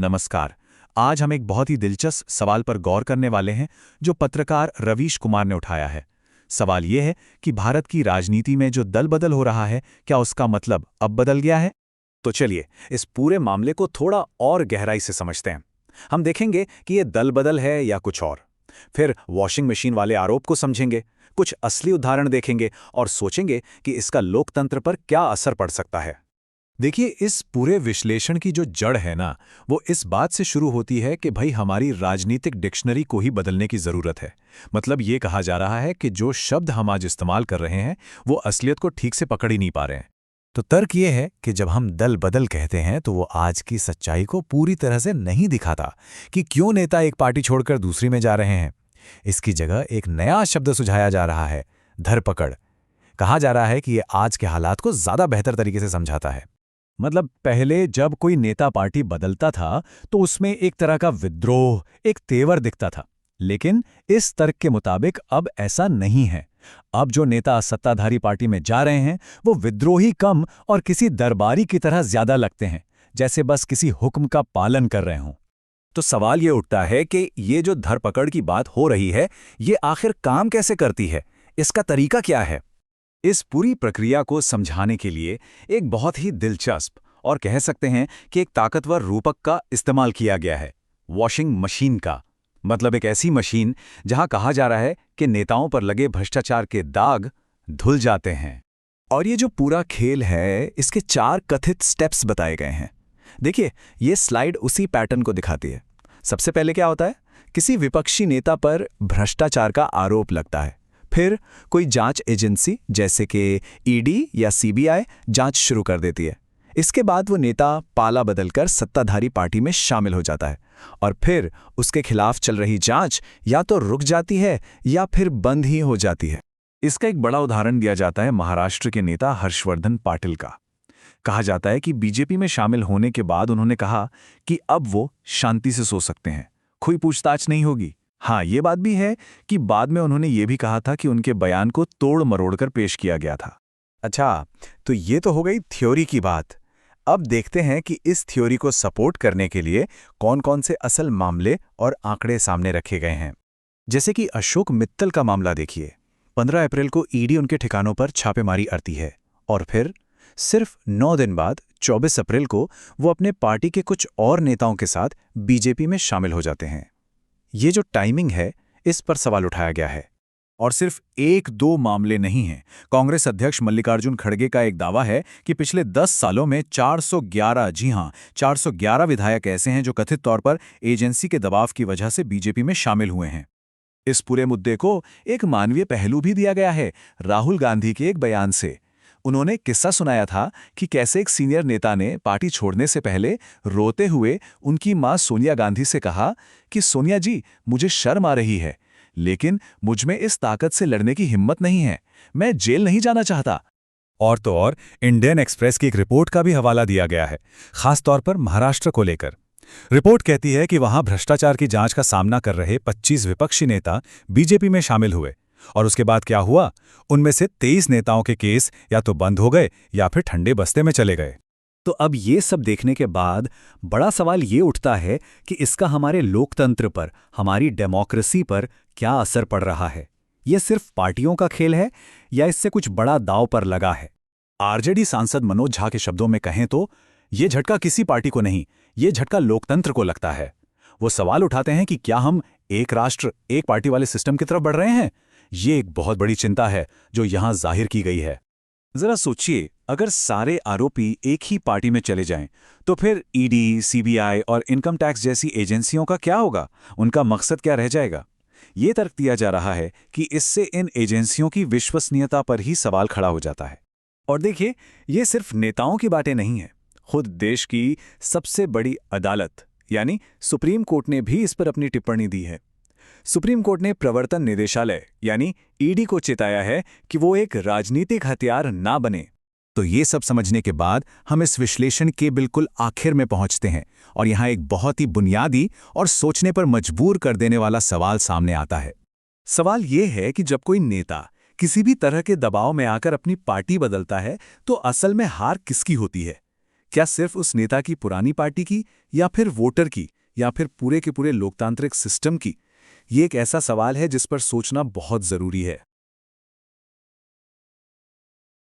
नमस्कार। आज हम एक बहुत ही दिलचस्प सवाल पर गौर करने वाले हैं जो पत्रकार रवीश कुमार ने उठाया है। सवाल ये है कि भारत की राजनीति में जो दल बदल हो रहा है, क्या उसका मतलब अब बदल गया है? तो चलिए इस पूरे मामले को थोड़ा और गहराई से समझते हैं। हम देखेंगे कि ये दल बदल है या कुछ और। फिर वॉशिंग मशीन वाले आरोप को समझेंगे, कुछ असली उदाहरण देखेंगे और सोचेंगे कि इसका लोकतंत्र पर क्या असर पड़ सकता है। देखिए, इस पूरे विश्लेषण की जो जड़ है ना, वो इस बात से शुरू होती है कि भाई हमारी राजनीतिक डिक्शनरी को ही बदलने की ज़रूरत है। मतलब ये कहा जा रहा है कि जो शब्द हम आज इस्तेमाल कर रहे हैं वो असलियत को ठीक से पकड़ ही नहीं पा रहे हैं। तो तर्क ये है कि जब हम दल बदल कहते हैं तो वो आज की सच्चाई को पूरी तरह से नहीं दिखाता कि क्यों नेता एक पार्टी छोड़कर दूसरी में जा रहे हैं। इसकी जगह एक नया शब्द सुझाया जा रहा है, धरपकड़। कहा जा रहा है कि ये आज के हालात को ज़्यादा बेहतर तरीके से समझाता है। मतलब पहले जब कोई नेता पार्टी बदलता था तो उसमें एक तरह का विद्रोह, एक तेवर दिखता था। लेकिन इस तर्क के मुताबिक अब ऐसा नहीं है। अब जो नेता सत्ताधारी पार्टी में जा रहे हैं वो विद्रोही कम और किसी दरबारी की तरह ज्यादा लगते हैं, जैसे बस किसी हुक्म का पालन कर रहे हों। तो सवाल ये उठता है कि ये जो धरपकड़ की बात हो रही है, ये आखिर काम कैसे करती है? इसका तरीका क्या है? इस पूरी प्रक्रिया को समझाने के लिए एक बहुत ही दिलचस्प और कह सकते हैं कि एक ताकतवर रूपक का इस्तेमाल किया गया है, वॉशिंग मशीन का। मतलब एक ऐसी मशीन जहां कहा जा रहा है कि नेताओं पर लगे भ्रष्टाचार के दाग धुल जाते हैं। और ये जो पूरा खेल है, इसके 4 कथित स्टेप्स बताए गए हैं। देखिए, ये स्लाइड उसी पैटर्न को दिखाती है। सबसे पहले क्या होता है? किसी विपक्षी नेता पर भ्रष्टाचार का आरोप लगता है। फिर कोई जांच एजेंसी जैसे कि ईडी या सीबीआई जांच शुरू कर देती है। इसके बाद वो नेता पाला बदलकर सत्ताधारी पार्टी में शामिल हो जाता है और फिर उसके खिलाफ चल रही जांच या तो रुक जाती है या फिर बंद ही हो जाती है। इसका एक बड़ा उदाहरण दिया जाता है महाराष्ट्र के नेता हर्षवर्धन पाटिल का। कहा जाता है कि बीजेपी में शामिल होने के बाद उन्होंने कहा कि अब वो शांति से सो सकते हैं, कोई पूछताछ नहीं होगी। हाँ, ये बात भी है कि बाद में उन्होंने ये भी कहा था कि उनके बयान को तोड़ मरोड़कर पेश किया गया था। अच्छा, तो ये तो हो गई थ्योरी की बात। अब देखते हैं कि इस थ्योरी को सपोर्ट करने के लिए कौन-कौन से असल मामले और आंकड़े सामने रखे गए हैं। जैसे कि अशोक मित्तल का मामला देखिए। 15 अप्रैल को ईडी उनके ठिकानों पर छापेमारी करती है और फिर सिर्फ 9 दिन बाद 24 अप्रैल को वो अपने पार्टी के कुछ और नेताओं के साथ बीजेपी में शामिल हो जाते हैं। ये जो टाइमिंग है, इस पर सवाल उठाया गया है। और सिर्फ 1-2 मामले नहीं हैं। कांग्रेस अध्यक्ष मल्लिकार्जुन खड़गे का एक दावा है कि पिछले 10 सालों में 411, जी हां, 411 विधायक ऐसे हैं जो कथित तौर पर एजेंसी के दबाव की वजह से बीजेपी में शामिल हुए हैं। इस पूरे मुद्दे को एक मानवीय पहलू भी दिया गया है, राहुल गांधी के एक बयान से। उन्होंने किस्सा सुनाया था कि कैसे एक सीनियर नेता ने पार्टी छोड़ने से पहले रोते हुए उनकी मां सोनिया गांधी से कहा कि सोनिया जी, मुझे शर्म आ रही है, लेकिन मुझमें इस ताकत से लड़ने की हिम्मत नहीं है, मैं जेल नहीं जाना चाहता। और तो और इंडियन एक्सप्रेस की एक रिपोर्ट का भी हवाला दिया गया है, खास तौर पर महाराष्ट्र को लेकर। रिपोर्ट कहती है कि वहां भ्रष्टाचार की जांच का सामना कर रहे 25 विपक्षी नेता बीजेपी में शामिल हुए और उसके बाद क्या हुआ? उनमें से 23 नेताओं के केस या तो बंद हो गए या फिर ठंडे बस्ते में चले गए। तो अब ये सब देखने के बाद बड़ा सवाल ये उठता है कि इसका हमारे लोकतंत्र पर, हमारी डेमोक्रेसी पर क्या असर पड़ रहा है? ये सिर्फ पार्टियों का खेल है या इससे कुछ बड़ा दांव पर लगा है? आरजेडी सांसद मनोज झा के शब्दों में कहें तो ये झटका किसी पार्टी को नहीं, ये झटका लोकतंत्र को लगता है। वो सवाल उठाते हैं कि क्या हम एक राष्ट्र, एक पार्टी वाले सिस्टम की तरफ बढ़ रहे हैं? ये एक बहुत बड़ी चिंता है जो यहां जाहिर की गई है। जरा सोचिए, अगर सारे आरोपी एक ही पार्टी में चले जाएं, तो फिर ईडी, सीबीआई और इनकम टैक्स जैसी एजेंसियों का क्या होगा? उनका मकसद क्या रह जाएगा? ये तर्क दिया जा रहा है कि इससे इन एजेंसियों की विश्वसनीयता पर ही सवाल खड़ा हो जाता है। और देखिए, ये सिर्फ नेताओं की बातें नहीं है। खुद देश की सबसे बड़ी अदालत यानी सुप्रीम कोर्ट ने भी इस पर अपनी टिप्पणी दी है। सुप्रीम कोर्ट ने प्रवर्तन निदेशालय यानी ईडी को चेताया है कि वो एक राजनीतिक हथियार ना बने। तो ये सब समझने के बाद हम इस विश्लेषण के बिल्कुल आखिर में पहुंचते हैं और यहाँ एक बहुत ही बुनियादी और सोचने पर मजबूर कर देने वाला सवाल सामने आता है। सवाल ये है कि जब कोई नेता किसी भी तरह के दबाव में आकर अपनी पार्टी बदलता है तो असल में हार किसकी होती है? क्या सिर्फ उस नेता की पुरानी पार्टी की, या फिर वोटर की, या फिर पूरे के पूरे लोकतांत्रिक सिस्टम की? ये एक ऐसा सवाल है जिस पर सोचना बहुत जरूरी है।